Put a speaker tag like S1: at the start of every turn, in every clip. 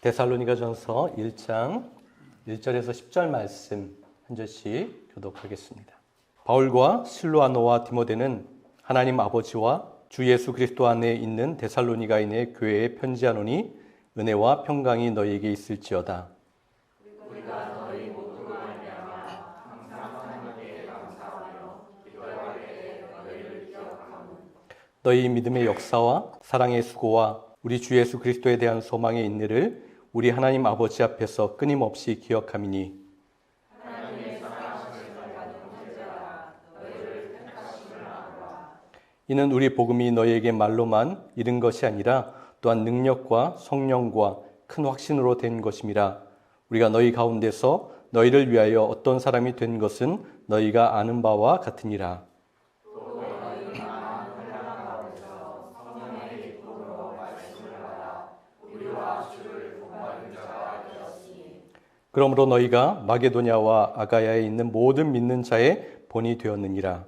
S1: 데살로니가전서 1장 1절에서 10절 말씀 한 절씩 교독하겠습니다. 바울과 실로아노와 디모데는 하나님 아버지와 주 예수 그리스도 안에 있는 데살로니가인의 교회에 편지하노니 은혜와 평강이 너희에게 있을지어다.
S2: 우리가 너희 모두로 말미암아 항상 하나님께 감사하며 기도할 때에 너희를 기억하노니
S1: 너희 믿음의 역사와 사랑의 수고와 우리 주 예수 그리스도에 대한 소망의 인내를 우리 하나님 아버지 앞에서 끊임없이 기억함이니
S2: 하나님의 사랑하심을 받은 형제들아 너희를 택하심을 아노라.
S1: 이는 우리 복음이 너희에게 말로만 이른 것이 아니라 또한 능력과 성령과 큰 확신으로 된 것임이라. 우리가 너희 가운데서 너희를 위하여 어떤 사람이 된 것은 너희가 아는 바와 같으니라. 그러므로 너희가 마게도냐와 아가야에 있는 모든 믿는 자의 본이 되었느니라.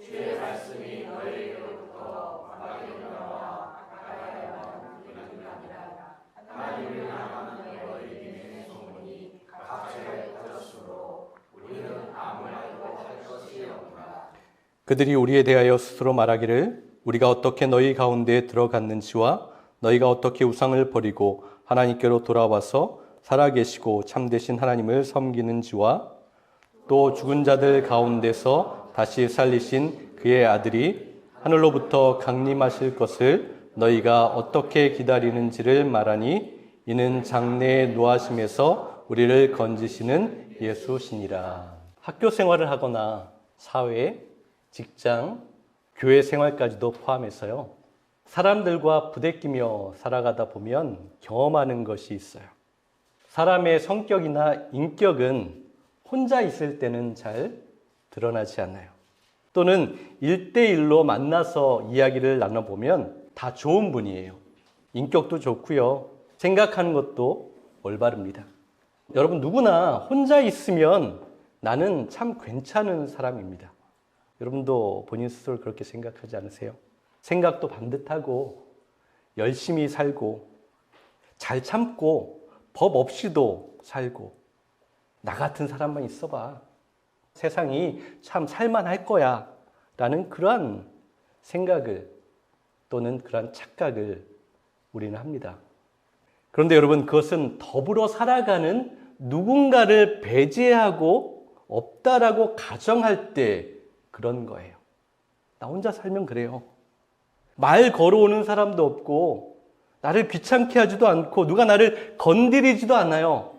S2: 주의 말씀이 너희에게로부터 마게도냐와 아가야에만 이르는 게 아니라 하나님을 향하는 너희 믿음의 소문이 각처에 퍼졌으므로 우리는 아무 말도 할 것이 없노라.
S1: 그들이 우리에 대하여 스스로 말하기를 우리가 어떻게 너희 가운데에 들어갔는지와 너희가 어떻게 우상을 버리고 하나님께로 돌아와서 살아계시고 참되신 하나님을 섬기는지와 또 죽은 자들 가운데서 다시 살리신 그의 아들이 하늘로부터 강림하실 것을 너희가 어떻게 기다리는지를 말하니 이는 장래의 노하심에서 우리를 건지시는 예수시니라. 학교 생활을 하거나 사회, 직장, 교회 생활까지도 포함해서요. 사람들과 부대끼며 살아가다 보면 경험하는 것이 있어요. 사람의 성격이나 인격은 혼자 있을 때는 잘 드러나지 않아요. 또는 1대1로 만나서 이야기를 나눠보면 다 좋은 분이에요. 인격도 좋고요. 생각하는 것도 올바릅니다. 여러분 누구나 혼자 있으면 나는 참 괜찮은 사람입니다. 여러분도 본인 스스로 그렇게 생각하지 않으세요? 생각도 반듯하고 열심히 살고 잘 참고 법 없이도 살고 나 같은 사람만 있어봐. 세상이 참 살만할 거야 라는 그러한 생각을 또는 그러한 착각을 우리는 합니다. 그런데 여러분 그것은 더불어 살아가는 누군가를 배제하고 없다라고 가정할 때 그런 거예요. 나 혼자 살면 그래요. 말 걸어오는 사람도 없고 나를 귀찮게 하지도 않고 누가 나를 건드리지도 않아요.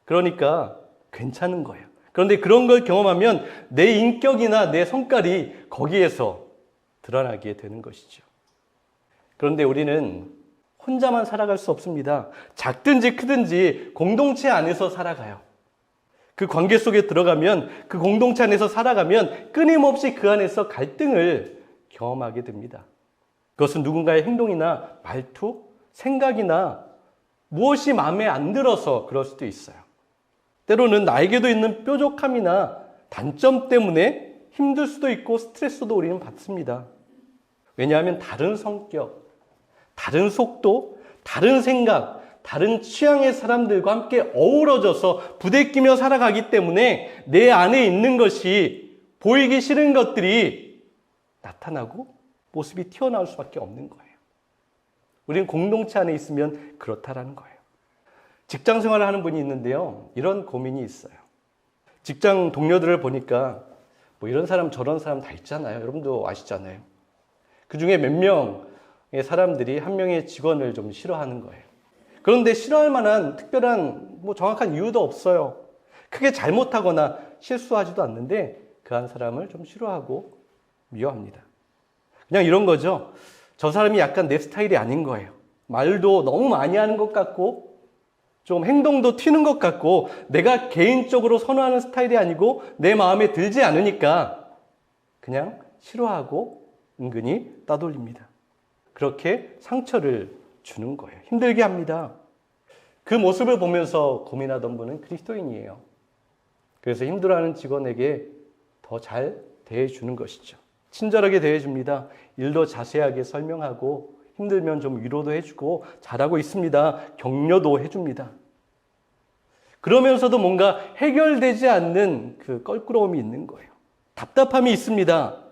S1: 그러니까 괜찮은 거예요. 그런데 그런 걸 경험하면 내 인격이나 내 성깔이 거기에서 드러나게 되는 것이죠. 그런데 우리는 혼자만 살아갈 수 없습니다. 작든지 크든지 공동체 안에서 살아가요. 그 관계 속에 들어가면 그 공동체 안에서 살아가면 끊임없이 그 안에서 갈등을 경험하게 됩니다. 그것은 누군가의 행동이나 말투, 생각이나 무엇이 마음에 안 들어서 그럴 수도 있어요. 때로는 나에게도 있는 뾰족함이나 단점 때문에 힘들 수도 있고 스트레스도 우리는 받습니다. 왜냐하면 다른 성격, 다른 속도, 다른 생각, 다른 취향의 사람들과 함께 어우러져서 부대끼며 살아가기 때문에 내 안에 있는 것이 보이기 싫은 것들이 나타나고 모습이 튀어나올 수밖에 없는 거예요. 우리는 공동체 안에 있으면 그렇다라는 거예요. 직장 생활을 하는 분이 있는데요. 이런 고민이 있어요. 직장 동료들을 보니까 뭐 이런 사람 저런 사람 다 있잖아요. 여러분도 아시잖아요. 그 중에 몇 명의 사람들이 한 명의 직원을 좀 싫어하는 거예요. 그런데 싫어할 만한 특별한 뭐 정확한 이유도 없어요. 크게 잘못하거나 실수하지도 않는데 그 한 사람을 좀 싫어하고 미워합니다. 그냥 이런 거죠. 저 사람이 약간 내 스타일이 아닌 거예요. 말도 너무 많이 하는 것 같고 좀 행동도 튀는 것 같고 내가 개인적으로 선호하는 스타일이 아니고 내 마음에 들지 않으니까 그냥 싫어하고 은근히 따돌립니다. 그렇게 상처를 주는 거예요. 힘들게 합니다. 그 모습을 보면서 고민하던 분은 그리스도인이에요. 그래서 힘들어하는 직원에게 더 잘 대해주는 것이죠. 친절하게 대해줍니다. 일도 자세하게 설명하고 힘들면 좀 위로도 해주고 잘하고 있습니다. 격려도 해줍니다. 그러면서도 뭔가 해결되지 않는 그 껄끄러움이 있는 거예요. 답답함이 있습니다.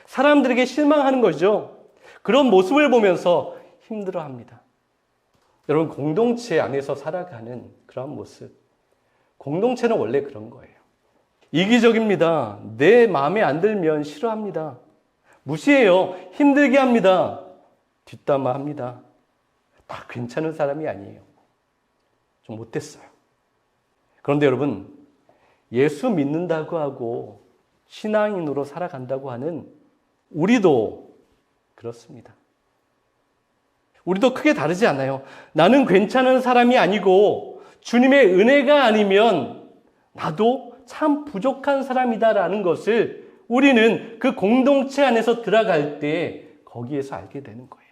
S1: 사람들에게 실망하는 거죠. 그런 모습을 보면서 힘들어합니다. 여러분, 공동체 안에서 살아가는 그런 모습. 공동체는 원래 그런 거예요. 이기적입니다. 내 마음에 안 들면 싫어합니다. 무시해요. 힘들게 합니다. 뒷담화합니다. 다 괜찮은 사람이 아니에요. 좀 못됐어요. 그런데 여러분, 예수 믿는다고 하고 신앙인으로 살아간다고 하는 우리도 그렇습니다. 우리도 크게 다르지 않아요. 나는 괜찮은 사람이 아니고 주님의 은혜가 아니면 나도 참 부족한 사람이다라는 것을 우리는 그 공동체 안에서 들어갈 때 거기에서 알게 되는 거예요.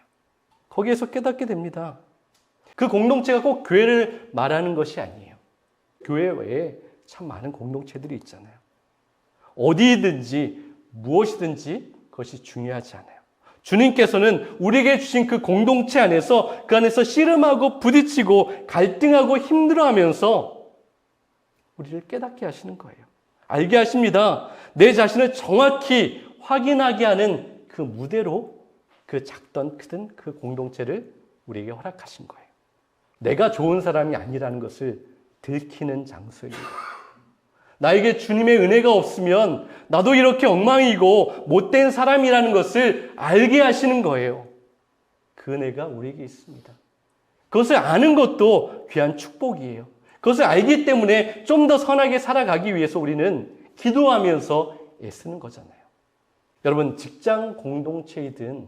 S1: 거기에서 깨닫게 됩니다. 그 공동체가 꼭 교회를 말하는 것이 아니에요. 교회 외에 참 많은 공동체들이 있잖아요. 어디든지 무엇이든지 그것이 중요하지 않아요. 주님께서는 우리에게 주신 그 공동체 안에서 그 안에서 씨름하고 부딪히고 갈등하고 힘들어하면서 우리를 깨닫게 하시는 거예요. 알게 하십니다. 내 자신을 정확히 확인하게 하는 그 무대로 그 작든 크든 그 공동체를 우리에게 허락하신 거예요. 내가 좋은 사람이 아니라는 것을 들키는 장소입니다. 나에게 주님의 은혜가 없으면 나도 이렇게 엉망이고 못된 사람이라는 것을 알게 하시는 거예요. 그 은혜가 우리에게 있습니다. 그것을 아는 것도 귀한 축복이에요. 그것을 알기 때문에 좀 더 선하게 살아가기 위해서 우리는 기도하면서 애쓰는 거잖아요. 여러분, 직장 공동체이든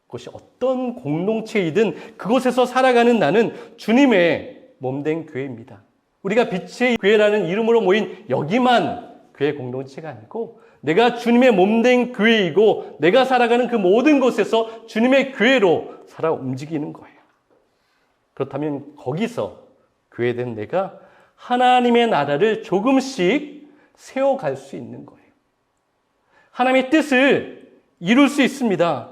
S1: 그것이 어떤 공동체이든 그곳에서 살아가는 나는 주님의 몸된 교회입니다. 우리가 빛의 교회라는 이름으로 모인 여기만 교회 공동체가 아니고 내가 주님의 몸된 교회이고 내가 살아가는 그 모든 곳에서 주님의 교회로 살아 움직이는 거예요. 그렇다면 거기서 교회된 내가 하나님의 나라를 조금씩 세워갈 수 있는 거예요. 하나님의 뜻을 이룰 수 있습니다.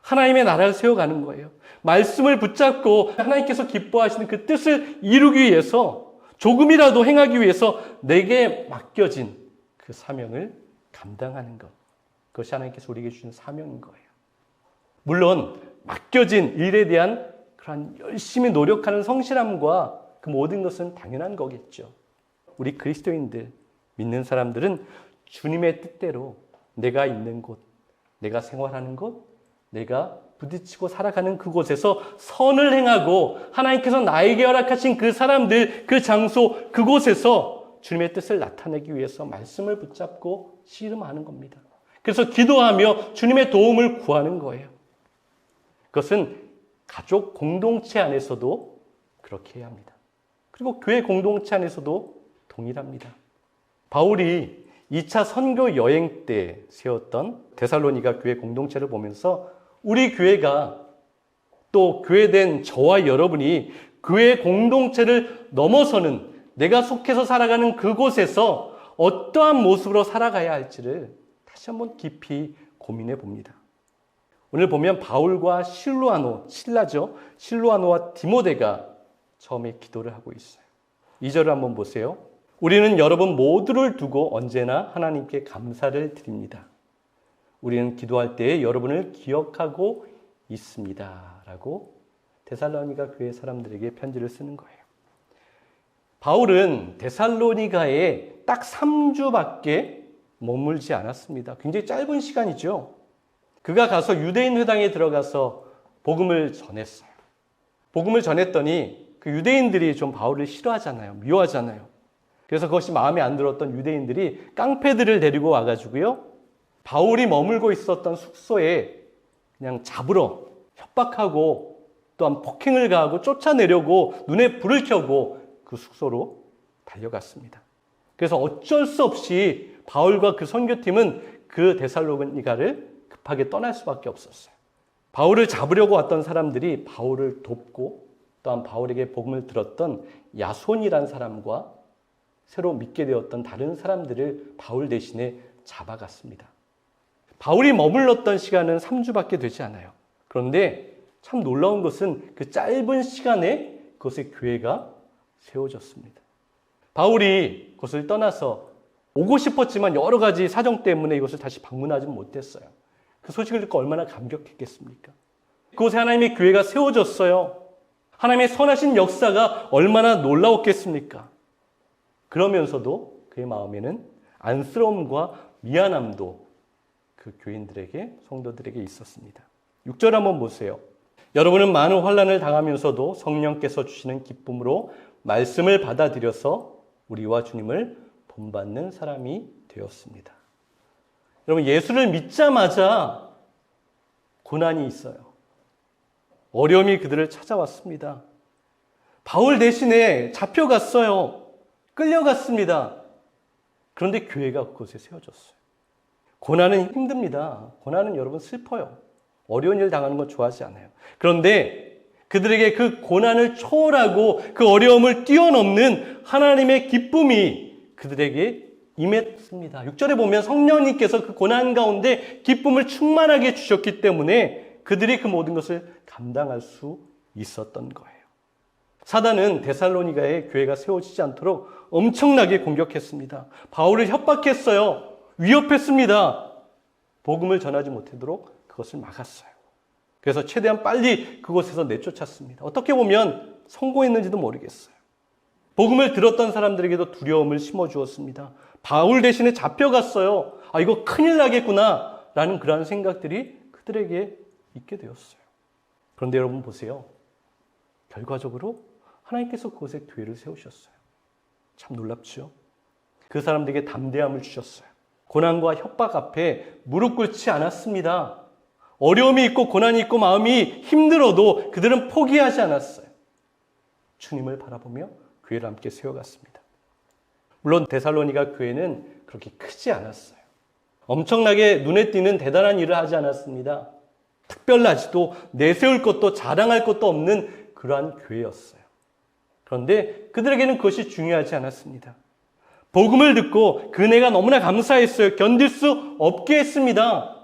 S1: 하나님의 나라를 세워가는 거예요. 말씀을 붙잡고 하나님께서 기뻐하시는 그 뜻을 이루기 위해서 조금이라도 행하기 위해서 내게 맡겨진 그 사명을 감당하는 것. 그것이 하나님께서 우리에게 주신 사명인 거예요. 물론 맡겨진 일에 대한 그런 열심히 노력하는 성실함과 그 모든 것은 당연한 거겠죠. 우리 그리스도인들, 믿는 사람들은 주님의 뜻대로 내가 있는 곳, 내가 생활하는 곳, 내가 부딪히고 살아가는 그곳에서 선을 행하고 하나님께서 나에게 허락하신 그 사람들, 그 장소, 그곳에서 주님의 뜻을 나타내기 위해서 말씀을 붙잡고 씨름하는 겁니다. 그래서 기도하며 주님의 도움을 구하는 거예요. 그것은 가족 공동체 안에서도 그렇게 해야 합니다. 그리고 교회 공동체 안에서도 동일합니다. 바울이 2차 선교 여행 때 세웠던 데살로니가 교회 공동체를 보면서 우리 교회가 또 교회된 저와 여러분이 교회 공동체를 넘어서는 내가 속해서 살아가는 그곳에서 어떠한 모습으로 살아가야 할지를 다시 한번 깊이 고민해 봅니다. 오늘 보면 바울과 신라죠. 실로아노와 디모데가 처음에 기도를 하고 있어요. 2절을 한번 보세요. 우리는 여러분 모두를 두고 언제나 하나님께 감사를 드립니다. 우리는 기도할 때 여러분을 기억하고 있습니다. 라고 데살로니가 교회 사람들에게 편지를 쓰는 거예요. 바울은 데살로니가에 딱 3주밖에 머물지 않았습니다. 굉장히 짧은 시간이죠. 그가 가서 유대인 회당에 들어가서 복음을 전했어요. 복음을 전했더니 그 유대인들이 좀 바울을 싫어하잖아요. 미워하잖아요. 그래서 그것이 마음에 안 들었던 유대인들이 깡패들을 데리고 와가지고요. 바울이 머물고 있었던 숙소에 그냥 잡으러 협박하고 또한 폭행을 가하고 쫓아내려고 눈에 불을 켜고 그 숙소로 달려갔습니다. 그래서 어쩔 수 없이 바울과 그 선교팀은 그 데살로니가를 급하게 떠날 수밖에 없었어요. 바울을 잡으려고 왔던 사람들이 바울을 돕고 또한 바울에게 복음을 들었던 야손이라는 사람과 새로 믿게 되었던 다른 사람들을 바울 대신에 잡아갔습니다. 바울이 머물렀던 시간은 3주밖에 되지 않아요. 그런데 참 놀라운 것은 그 짧은 시간에 그것의 교회가 세워졌습니다. 바울이 그것을 떠나서 오고 싶었지만 여러 가지 사정 때문에 이것을 다시 방문하지 못했어요. 그 소식을 듣고 얼마나 감격했겠습니까? 그곳에 하나님의 교회가 세워졌어요. 하나님의 선하신 역사가 얼마나 놀라웠겠습니까? 그러면서도 그의 마음에는 안쓰러움과 미안함도 그 교인들에게, 성도들에게 있었습니다. 6절 한번 보세요. 여러분은 많은 환난을 당하면서도 성령께서 주시는 기쁨으로 말씀을 받아들여서 우리와 주님을 본받는 사람이 되었습니다. 여러분, 예수를 믿자마자 고난이 있어요. 어려움이 그들을 찾아왔습니다. 바울 대신에 잡혀갔어요. 끌려갔습니다. 그런데 교회가 그곳에 세워졌어요. 고난은 힘듭니다. 고난은 여러분 슬퍼요. 어려운 일 당하는 건 좋아하지 않아요. 그런데 그들에게 그 고난을 초월하고 그 어려움을 뛰어넘는 하나님의 기쁨이 그들에게 임했습니다. 6절에 보면 성령님께서 그 고난 가운데 기쁨을 충만하게 주셨기 때문에 그들이 그 모든 것을 감당할 수 있었던 거예요. 사단은 데살로니가의 교회가 세워지지 않도록 엄청나게 공격했습니다. 바울을 협박했어요. 위협했습니다. 복음을 전하지 못하도록 그것을 막았어요. 그래서 최대한 빨리 그곳에서 내쫓았습니다. 어떻게 보면 성공했는지도 모르겠어요. 복음을 들었던 사람들에게도 두려움을 심어주었습니다. 바울 대신에 잡혀갔어요. 아, 이거 큰일 나겠구나 라는 그러한 생각들이 그들에게 있게 되었어요. 그런데 여러분 보세요. 결과적으로 하나님께서 그곳에 교회를 세우셨어요. 참 놀랍죠? 그 사람들에게 담대함을 주셨어요. 고난과 협박 앞에 무릎 꿇지 않았습니다. 어려움이 있고 고난이 있고 마음이 힘들어도 그들은 포기하지 않았어요. 주님을 바라보며 교회를 함께 세워갔습니다. 물론 데살로니가 교회는 그렇게 크지 않았어요. 엄청나게 눈에 띄는 대단한 일을 하지 않았습니다. 특별하지도 내세울 것도 자랑할 것도 없는 그러한 교회였어요. 그런데 그들에게는 그것이 중요하지 않았습니다. 복음을 듣고 그 은혜가 너무나 감사했어요. 견딜 수 없게 했습니다.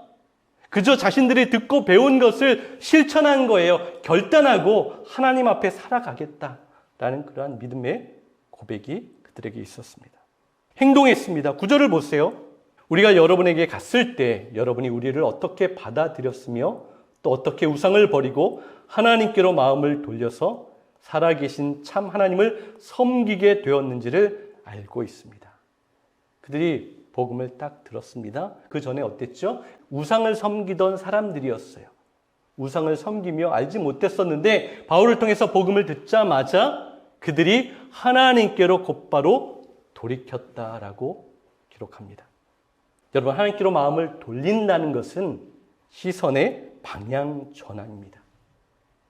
S1: 그저 자신들이 듣고 배운 것을 실천한 거예요. 결단하고 하나님 앞에 살아가겠다라는 그러한 믿음의 고백이 그들에게 있었습니다. 행동했습니다. 9절을 보세요. 우리가 여러분에게 갔을 때 여러분이 우리를 어떻게 받아들였으며 또 어떻게 우상을 버리고 하나님께로 마음을 돌려서 살아계신 참 하나님을 섬기게 되었는지를 알고 있습니다. 그들이 복음을 딱 들었습니다. 그 전에 어땠죠? 우상을 섬기던 사람들이었어요. 우상을 섬기며 알지 못했었는데 바울을 통해서 복음을 듣자마자 그들이 하나님께로 곧바로 돌이켰다라고 기록합니다. 여러분, 하나님께로 마음을 돌린다는 것은 시선의 방향 전환입니다.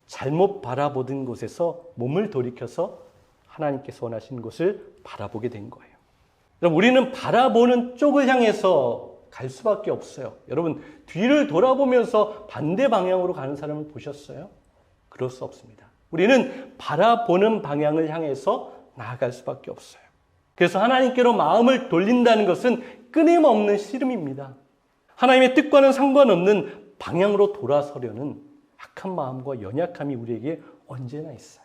S1: 잘못 바라보던 곳에서 몸을 돌이켜서 하나님께서 원하시는 곳을 바라보게 된 거예요. 여러분, 우리는 바라보는 쪽을 향해서 갈 수밖에 없어요. 여러분, 뒤를 돌아보면서 반대 방향으로 가는 사람을 보셨어요? 그럴 수 없습니다. 우리는 바라보는 방향을 향해서 나아갈 수밖에 없어요. 그래서 하나님께로 마음을 돌린다는 것은 끊임없는 씨름입니다. 하나님의 뜻과는 상관없는 방향으로 돌아서려는 악한 마음과 연약함이 우리에게 언제나 있어요.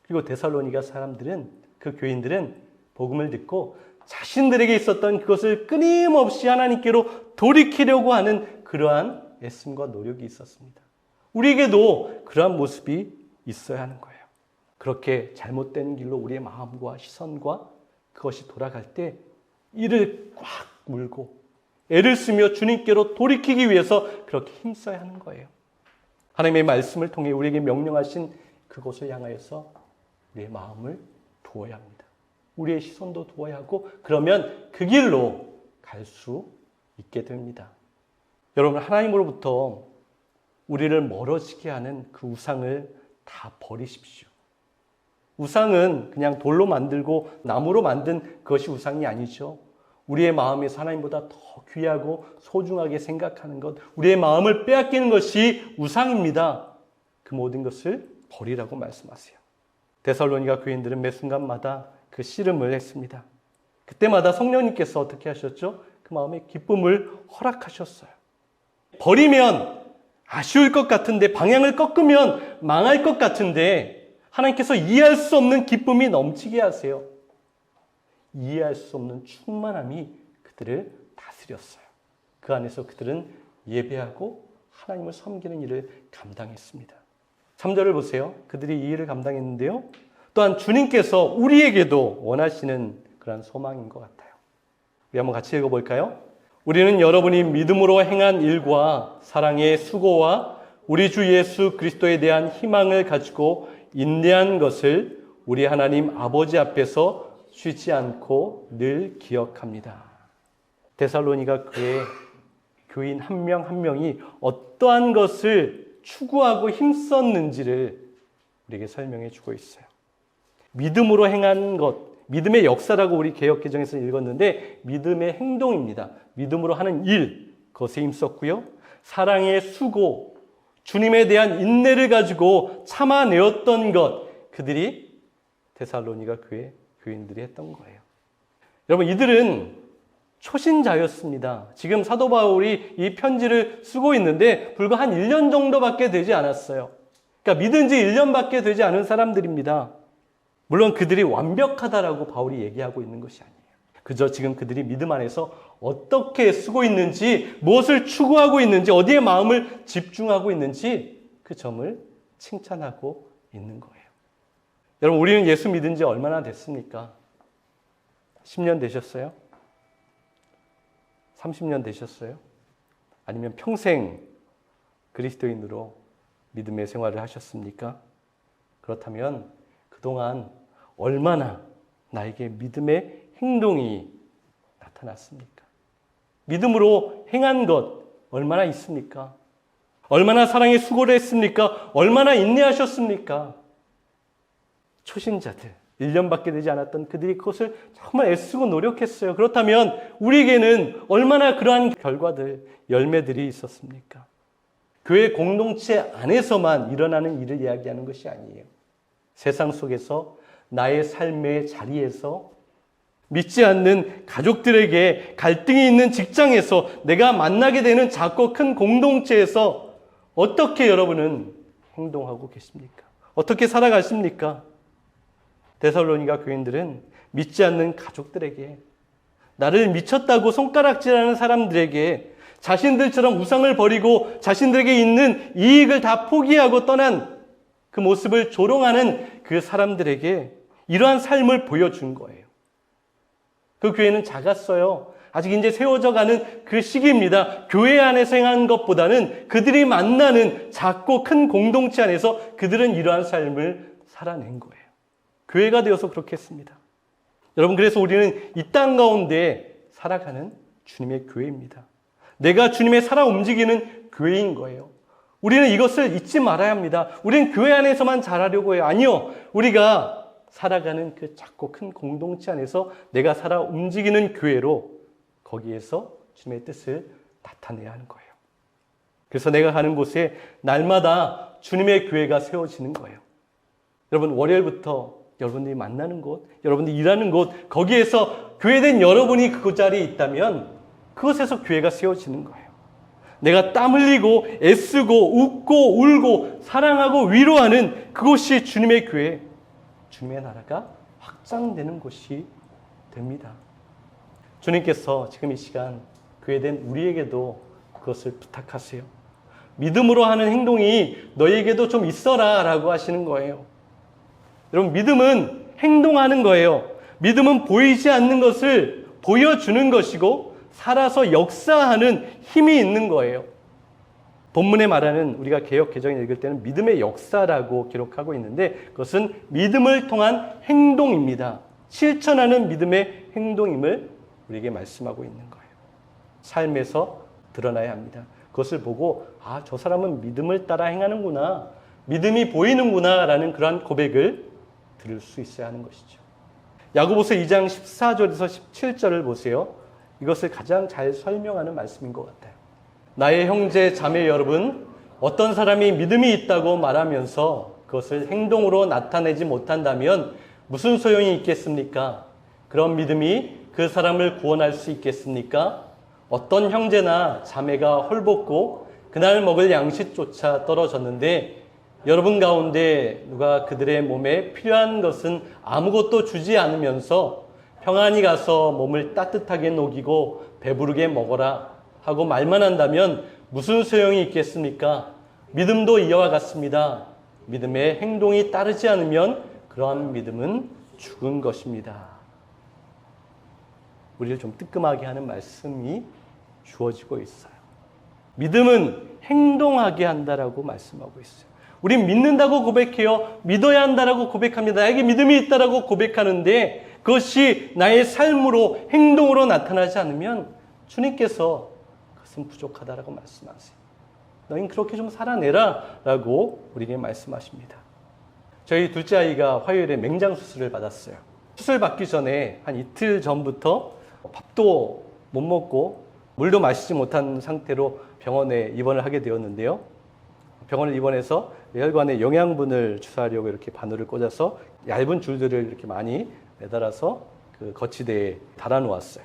S1: 그리고 데살로니가 사람들은, 그 교인들은 복음을 듣고 자신들에게 있었던 그것을 끊임없이 하나님께로 돌이키려고 하는 그러한 애씀과 노력이 있었습니다. 우리에게도 그러한 모습이 있어야 하는 거예요. 그렇게 잘못된 길로 우리의 마음과 시선과 그것이 돌아갈 때 이를 꽉 물고 애를 쓰며 주님께로 돌이키기 위해서 그렇게 힘써야 하는 거예요. 하나님의 말씀을 통해 우리에게 명령하신 그곳을 향하여서 우리의 마음을 두어야 합니다. 우리의 시선도 두어야 하고 그러면 그 길로 갈 수 있게 됩니다. 여러분, 하나님으로부터 우리를 멀어지게 하는 그 우상을 다 버리십시오. 우상은 그냥 돌로 만들고 나무로 만든 그것이 우상이 아니죠. 우리의 마음에서 하나님보다 더 귀하고 소중하게 생각하는 것, 우리의 마음을 빼앗기는 것이 우상입니다. 그 모든 것을 버리라고 말씀하세요. 데살로니가 교인들은 매 순간마다 그 씨름을 했습니다. 그때마다 성령님께서 어떻게 하셨죠? 그 마음에 기쁨을 허락하셨어요. 버리면 아쉬울 것 같은데, 방향을 꺾으면 망할 것 같은데 하나님께서 이해할 수 없는 기쁨이 넘치게 하세요. 이해할 수 없는 충만함이 그들을 다스렸어요. 그 안에서 그들은 예배하고 하나님을 섬기는 일을 감당했습니다. 3절을 보세요. 그들이 이 일을 감당했는데요. 또한 주님께서 우리에게도 원하시는 그런 소망인 것 같아요. 우리 한번 같이 읽어볼까요? 우리는 여러분이 믿음으로 행한 일과 사랑의 수고와 우리 주 예수 그리스도에 대한 희망을 가지고 인내한 것을 우리 하나님 아버지 앞에서 쉬지 않고 늘 기억합니다. 데살로니가 교인 한 명 한 명이 어떠한 것을 추구하고 힘썼는지를 우리에게 설명해 주고 있어요. 믿음으로 행한 것, 믿음의 역사라고 우리 개역개정에서 읽었는데 믿음의 행동입니다. 믿음으로 하는 일, 그것에 힘썼고요. 사랑의 수고, 주님에 대한 인내를 가지고 참아내었던 것, 그들이 데살로니가 교회 교인들이 했던 거예요. 여러분, 이들은 초신자였습니다. 지금 사도 바울이 이 편지를 쓰고 있는데 불과 한 1년 정도밖에 되지 않았어요. 그러니까 믿은 지 1년밖에 되지 않은 사람들입니다. 물론 그들이 완벽하다라고 바울이 얘기하고 있는 것이 아니에요. 그저 지금 그들이 믿음 안에서 어떻게 쓰고 있는지, 무엇을 추구하고 있는지, 어디에 마음을 집중하고 있는지 그 점을 칭찬하고 있는 거예요. 여러분, 우리는 예수 믿은 지 얼마나 됐습니까? 10년 되셨어요? 30년 되셨어요? 아니면 평생 그리스도인으로 믿음의 생활을 하셨습니까? 그렇다면 그동안 얼마나 나에게 믿음의 행동이 나타났습니까? 믿음으로 행한 것 얼마나 있습니까? 얼마나 사랑의 수고를 했습니까? 얼마나 인내하셨습니까? 초신자들, 1년밖에 되지 않았던 그들이 그것을 정말 애쓰고 노력했어요. 그렇다면 우리에게는 얼마나 그러한 결과들, 열매들이 있었습니까? 교회 공동체 안에서만 일어나는 일을 이야기하는 것이 아니에요. 세상 속에서 나의 삶의 자리에서 믿지 않는 가족들에게 갈등이 있는 직장에서 내가 만나게 되는 작고 큰 공동체에서 어떻게 여러분은 행동하고 계십니까? 어떻게 살아가십니까? 데살로니가 교인들은 믿지 않는 가족들에게, 나를 미쳤다고 손가락질하는 사람들에게, 자신들처럼 우상을 버리고 자신들에게 있는 이익을 다 포기하고 떠난 그 모습을 조롱하는 그 사람들에게 이러한 삶을 보여준 거예요. 그 교회는 작았어요. 아직 이제 세워져 가는 그 시기입니다. 교회 안에서 행한 것보다는 그들이 만나는 작고 큰 공동체 안에서 그들은 이러한 삶을 살아낸 거예요. 교회가 되어서 그렇게 했습니다. 여러분, 그래서 우리는 이 땅 가운데 살아가는 주님의 교회입니다. 내가 주님의 살아 움직이는 교회인 거예요. 우리는 이것을 잊지 말아야 합니다. 우리는 교회 안에서만 자라려고 해요. 아니요. 우리가 살아가는 그 작고 큰 공동체 안에서 내가 살아 움직이는 교회로 거기에서 주님의 뜻을 나타내야 하는 거예요. 그래서 내가 가는 곳에 날마다 주님의 교회가 세워지는 거예요. 여러분, 월요일부터 여러분들이 만나는 곳, 여러분들이 일하는 곳, 거기에서 교회된 여러분이 그 자리에 있다면 그곳에서 교회가 세워지는 거예요. 내가 땀 흘리고 애쓰고 웃고 울고 사랑하고 위로하는 그곳이 주님의 교회, 주님의 나라가 확장되는 곳이 됩니다. 주님께서 지금 이 시간 교회된 우리에게도 그것을 부탁하세요. 믿음으로 하는 행동이 너희에게도 좀 있어라 라고 하시는 거예요. 여러분, 믿음은 행동하는 거예요. 믿음은 보이지 않는 것을 보여주는 것이고 살아서 역사하는 힘이 있는 거예요. 본문에 말하는, 우리가 개역 개정을 읽을 때는 믿음의 역사라고 기록하고 있는데 그것은 믿음을 통한 행동입니다. 실천하는 믿음의 행동임을 우리에게 말씀하고 있는 거예요. 삶에서 드러나야 합니다. 그것을 보고 아, 저 사람은 믿음을 따라 행하는구나, 믿음이 보이는구나 라는 그러한 고백을 들을 수 있어야 하는 것이죠. 야고보서 2장 14절에서 17절을 보세요. 이것을 가장 잘 설명하는 말씀인 것 같아요. 나의 형제 자매 여러분, 어떤 사람이 믿음이 있다고 말하면서 그것을 행동으로 나타내지 못한다면 무슨 소용이 있겠습니까? 그런 믿음이 그 사람을 구원할 수 있겠습니까? 어떤 형제나 자매가 헐벗고 그날 먹을 양식조차 떨어졌는데 여러분 가운데 누가 그들의 몸에 필요한 것은 아무것도 주지 않으면서 평안히 가서 몸을 따뜻하게 녹이고 배부르게 먹어라 하고 말만 한다면 무슨 소용이 있겠습니까? 믿음도 이와 같습니다. 믿음의 행동이 따르지 않으면 그러한 믿음은 죽은 것입니다. 우리를 좀 뜨끔하게 하는 말씀이 주어지고 있어요. 믿음은 행동하게 한다라고 말씀하고 있어요. 우린 믿는다고 고백해요. 믿어야 한다라고 고백합니다. 나에게 믿음이 있다라고 고백하는데 그것이 나의 삶으로 행동으로 나타나지 않으면 주님께서 그것은 부족하다라고 말씀하세요. 너희는 그렇게 좀 살아내라 라고 우리에게 말씀하십니다. 저희 둘째 아이가 화요일에 맹장 수술을 받았어요. 수술 받기 전에 한 이틀 전부터 밥도 못 먹고 물도 마시지 못한 상태로 병원에 입원을 하게 되었는데요. 병원을 입원해서 혈관에 영양분을 주사하려고 이렇게 바늘을 꽂아서 얇은 줄들을 이렇게 많이 매달아서 그 거치대에 달아놓았어요.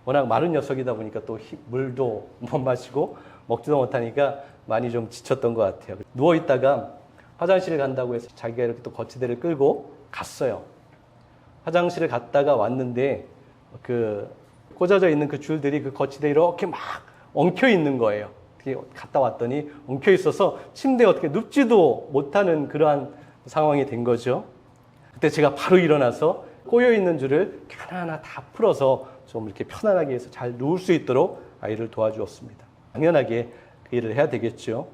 S1: 워낙 마른 녀석이다 보니까 또 물도 못 마시고 먹지도 못하니까 많이 좀 지쳤던 것 같아요. 누워있다가 화장실을 간다고 해서 자기가 이렇게 또 거치대를 끌고 갔어요. 화장실을 갔다가 왔는데 그 꽂아져 있는 그 줄들이 그 거치대에 이렇게 막 엉켜 있는 거예요. 갔다 왔더니 엉켜 있어서 침대에 어떻게 눕지도 못하는 그러한 상황이 된 거죠. 그때 제가 바로 일어나서 꼬여 있는 줄을 하나하나 다 풀어서 좀 이렇게 편안하게 해서 잘 누울 수 있도록 아이를 도와주었습니다. 당연하게 그 일을 해야 되겠죠.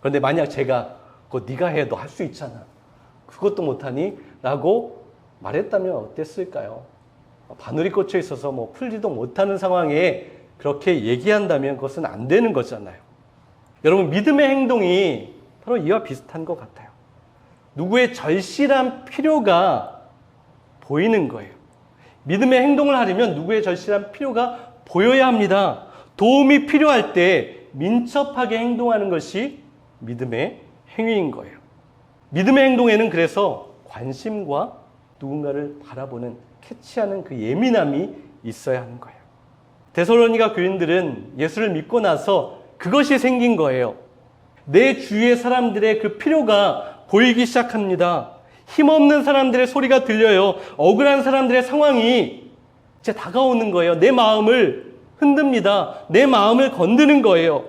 S1: 그런데 만약 제가 그거 네가 해, 너 할 수 있잖아. 그것도 못하니? 라고 말했다면 어땠을까요? 바늘이 꽂혀 있어서 뭐 풀지도 못하는 상황에 그렇게 얘기한다면 그것은 안 되는 거잖아요. 여러분, 믿음의 행동이 바로 이와 비슷한 것 같아요. 누구의 절실한 필요가 보이는 거예요. 믿음의 행동을 하려면 누구의 절실한 필요가 보여야 합니다. 도움이 필요할 때 민첩하게 행동하는 것이 믿음의 행위인 거예요. 믿음의 행동에는 그래서 관심과 누군가를 바라보는, 캐치하는 그 예민함이 있어야 하는 거예요. 데살로니가 교인들은 예수를 믿고 나서 그것이 생긴 거예요. 내 주위의 사람들의 그 필요가 보이기 시작합니다. 힘없는 사람들의 소리가 들려요. 억울한 사람들의 상황이 이제 다가오는 거예요. 내 마음을 흔듭니다. 내 마음을 건드는 거예요.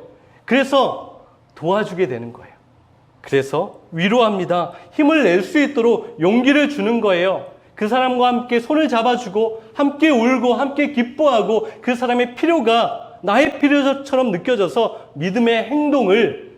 S1: 그래서 도와주게 되는 거예요. 그래서 위로합니다. 힘을 낼 수 있도록 용기를 주는 거예요. 그 사람과 함께 손을 잡아주고 함께 울고 함께 기뻐하고 그 사람의 필요가 나의 필요처럼 느껴져서 믿음의 행동을,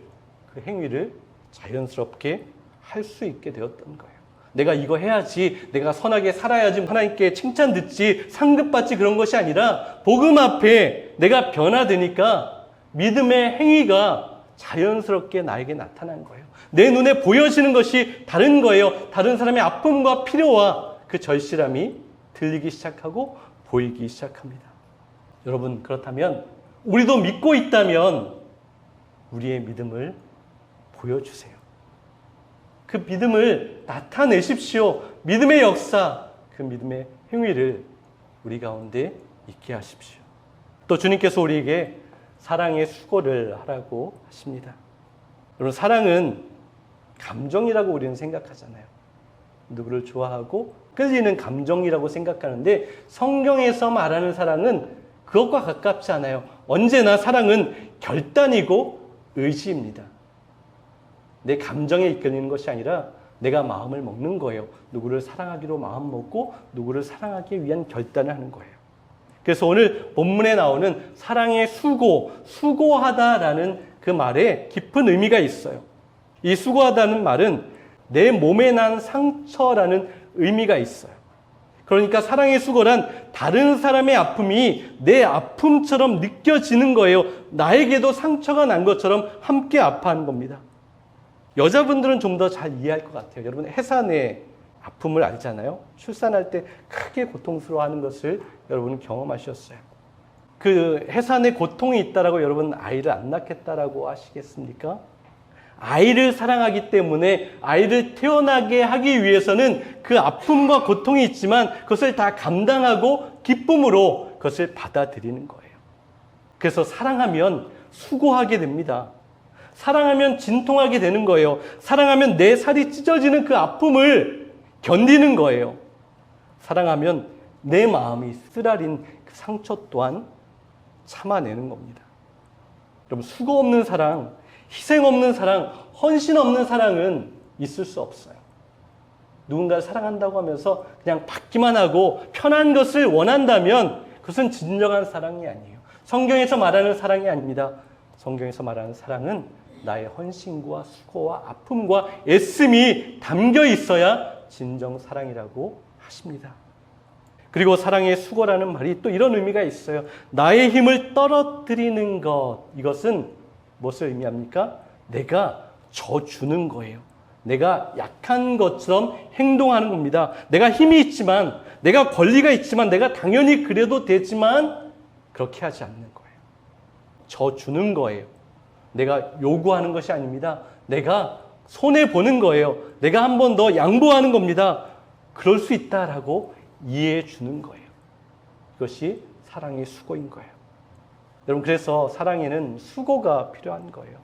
S1: 그 행위를 자연스럽게 할 수 있게 되었던 거예요. 내가 이거 해야지, 내가 선하게 살아야지, 하나님께 칭찬 듣지, 상급받지, 그런 것이 아니라 복음 앞에 내가 변화되니까 믿음의 행위가 자연스럽게 나에게 나타난 거예요. 내 눈에 보여지는 것이 다른 거예요. 다른 사람의 아픔과 필요와 그 절실함이 들리기 시작하고 보이기 시작합니다. 여러분, 그렇다면 우리도 믿고 있다면 우리의 믿음을 보여주세요. 그 믿음을 나타내십시오. 믿음의 역사, 그 믿음의 행위를 우리 가운데 있게 하십시오. 또 주님께서 우리에게 사랑의 수고를 하라고 하십니다. 여러분, 사랑은 감정이라고 우리는 생각하잖아요. 누구를 좋아하고 끌리는 감정이라고 생각하는데 성경에서 말하는 사랑은 그것과 가깝지 않아요. 언제나 사랑은 결단이고 의지입니다. 내 감정에 이끌리는 것이 아니라 내가 마음을 먹는 거예요. 누구를 사랑하기로 마음 먹고 누구를 사랑하기 위한 결단을 하는 거예요. 그래서 오늘 본문에 나오는 사랑의 수고하다라는 그 말에 깊은 의미가 있어요. 이 수고하다는 말은 내 몸에 난 상처라는 의미가 있어요. 그러니까 사랑의 수고란 다른 사람의 아픔이 내 아픔처럼 느껴지는 거예요. 나에게도 상처가 난 것처럼 함께 아파하는 겁니다. 여자분들은 좀 더 잘 이해할 것 같아요. 여러분, 해산의 아픔을 알잖아요. 출산할 때 크게 고통스러워하는 것을 여러분은 경험하셨어요. 그 해산의 고통이 있다라고 여러분 아이를 안 낳겠다라고 하시겠습니까? 아이를 사랑하기 때문에 아이를 태어나게 하기 위해서는 그 아픔과 고통이 있지만 그것을 다 감당하고 기쁨으로 그것을 받아들이는 거예요. 그래서 사랑하면 수고하게 됩니다. 사랑하면 진통하게 되는 거예요. 사랑하면 내 살이 찢어지는 그 아픔을 견디는 거예요. 사랑하면 내 마음이 쓰라린 그 상처 또한 참아내는 겁니다. 여러분, 수고 없는 사랑, 희생 없는 사랑, 헌신 없는 사랑은 있을 수 없어요. 누군가를 사랑한다고 하면서 그냥 받기만 하고 편한 것을 원한다면 그것은 진정한 사랑이 아니에요. 성경에서 말하는 사랑이 아닙니다. 성경에서 말하는 사랑은 나의 헌신과 수고와 아픔과 애씀이 담겨 있어야 진정 사랑이라고 하십니다. 그리고 사랑의 수고라는 말이 또 이런 의미가 있어요. 나의 힘을 떨어뜨리는 것. 이것은 무엇을 의미합니까? 내가 져주는 거예요. 내가 약한 것처럼 행동하는 겁니다. 내가 힘이 있지만, 내가 권리가 있지만, 내가 당연히 그래도 되지만 그렇게 하지 않는 거예요. 져주는 거예요. 내가 요구하는 것이 아닙니다. 내가 손해보는 거예요. 내가 한 번 더 양보하는 겁니다. 그럴 수 있다라고 이해해 주는 거예요. 이것이 사랑의 수고인 거예요. 여러분, 그래서 사랑에는 수고가 필요한 거예요.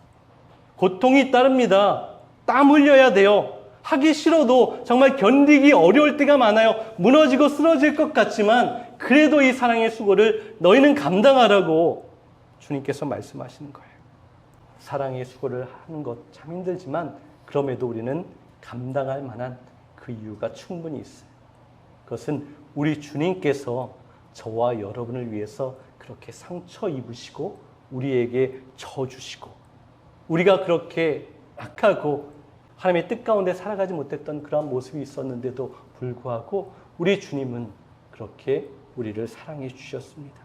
S1: 고통이 따릅니다. 땀 흘려야 돼요. 하기 싫어도 정말 견디기 어려울 때가 많아요. 무너지고 쓰러질 것 같지만 그래도 이 사랑의 수고를 너희는 감당하라고 주님께서 말씀하시는 거예요. 사랑의 수고를 하는 것 참 힘들지만 그럼에도 우리는 감당할 만한 그 이유가 충분히 있어요. 그것은 우리 주님께서 저와 여러분을 위해서 그렇게 상처 입으시고 우리에게 져주시고 우리가 그렇게 약하고 하나님의 뜻 가운데 살아가지 못했던 그런 모습이 있었는데도 불구하고 우리 주님은 그렇게 우리를 사랑해 주셨습니다.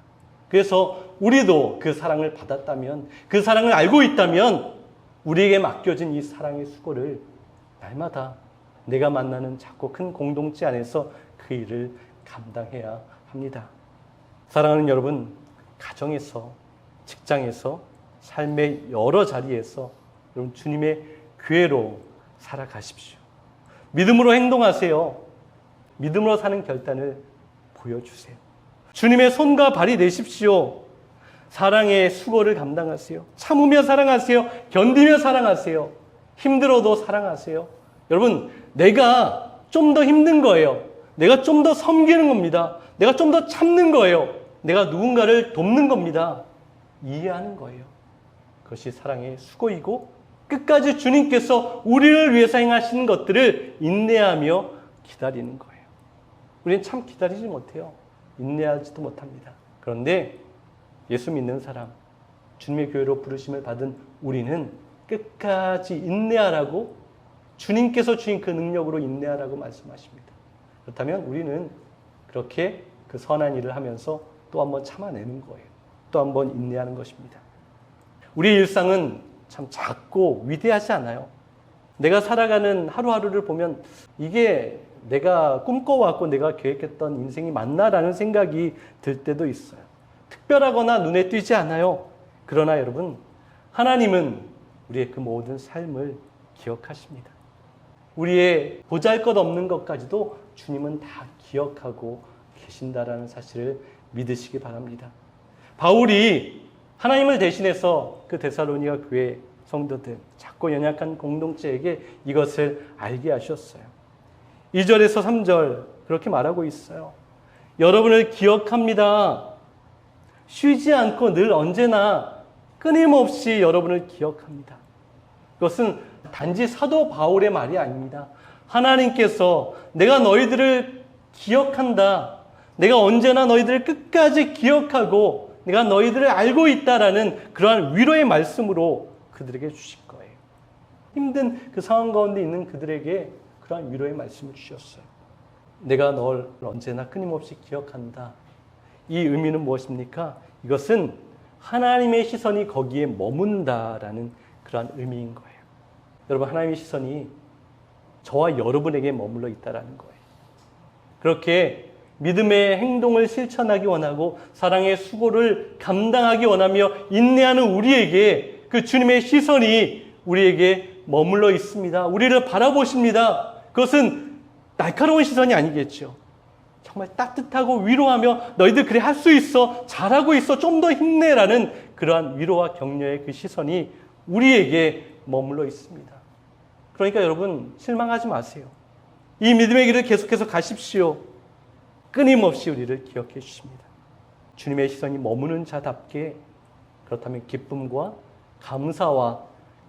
S1: 그래서 우리도 그 사랑을 받았다면, 그 사랑을 알고 있다면 우리에게 맡겨진 이 사랑의 수고를 날마다 내가 만나는 작고 큰 공동체 안에서 그 일을 감당해야 합니다. 사랑하는 여러분, 가정에서, 직장에서, 삶의 여러 자리에서 여러분 주님의 교회로 살아가십시오. 믿음으로 행동하세요. 믿음으로 사는 결단을 보여주세요. 주님의 손과 발이 되십시오. 사랑의 수고를 감당하세요. 참으며 사랑하세요. 견디며 사랑하세요. 힘들어도 사랑하세요. 여러분, 내가 좀 더 힘든 거예요. 내가 좀 더 섬기는 겁니다. 내가 좀 더 참는 거예요. 내가 누군가를 돕는 겁니다. 이해하는 거예요. 그것이 사랑의 수고이고 끝까지 주님께서 우리를 위해서 행하시는 것들을 인내하며 기다리는 거예요. 우리는 참 기다리지 못해요. 인내하지도 못합니다. 그런데 예수 믿는 사람, 주님의 교회로 부르심을 받은 우리는 끝까지 인내하라고 주님께서 주신 그 능력으로 인내하라고 말씀하십니다. 그렇다면 우리는 그렇게 그 선한 일을 하면서 또 한번 참아내는 거예요. 또 한번 인내하는 것입니다. 우리의 일상은 참 작고 위대하지 않아요. 내가 살아가는 하루하루를 보면 이게 내가 꿈꿔왔고 내가 계획했던 인생이 맞나라는 생각이 들 때도 있어요. 특별하거나 눈에 띄지 않아요. 그러나 여러분, 하나님은 우리의 그 모든 삶을 기억하십니다. 우리의 보잘것없는 것까지도 주님은 다 기억하고 계신다라는 사실을 믿으시기 바랍니다. 바울이 하나님을 대신해서 그 데살로니가 교회 성도들, 작고 연약한 공동체에게 이것을 알게 하셨어요. 2절에서 3절 그렇게 말하고 있어요. 여러분을 기억합니다. 쉬지 않고 늘 언제나 끊임없이 여러분을 기억합니다. 그것은 단지 사도 바울의 말이 아닙니다. 하나님께서 내가 너희들을 기억한다. 내가 언제나 너희들을 끝까지 기억하고 내가 너희들을 알고 있다라는 그러한 위로의 말씀으로 그들에게 주실 거예요. 힘든 그 상황 가운데 있는 그들에게 그러한 위로의 말씀을 주셨어요. 내가 널 언제나 끊임없이 기억한다. 이 의미는 무엇입니까? 이것은 하나님의 시선이 거기에 머문다라는 그러한 의미인 거예요. 여러분, 하나님의 시선이 저와 여러분에게 머물러 있다라는 거예요. 그렇게 믿음의 행동을 실천하기 원하고 사랑의 수고를 감당하기 원하며 인내하는 우리에게 그 주님의 시선이 우리에게 머물러 있습니다. 우리를 바라보십니다. 그것은 날카로운 시선이 아니겠죠. 정말 따뜻하고 위로하며 너희들 그래 할 수 있어. 잘하고 있어. 좀 더 힘내라는 그러한 위로와 격려의 그 시선이 우리에게 머물러 있습니다. 그러니까 여러분 실망하지 마세요. 이 믿음의 길을 계속해서 가십시오. 끊임없이 우리를 기억해 주십니다. 주님의 시선이 머무는 자답게 그렇다면 기쁨과 감사와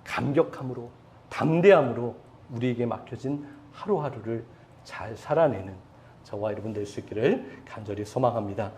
S1: 감격함으로 담대함으로 우리에게 맡겨진 하루하루를 잘 살아내는 저와 여러분 될 수 있기를 간절히 소망합니다.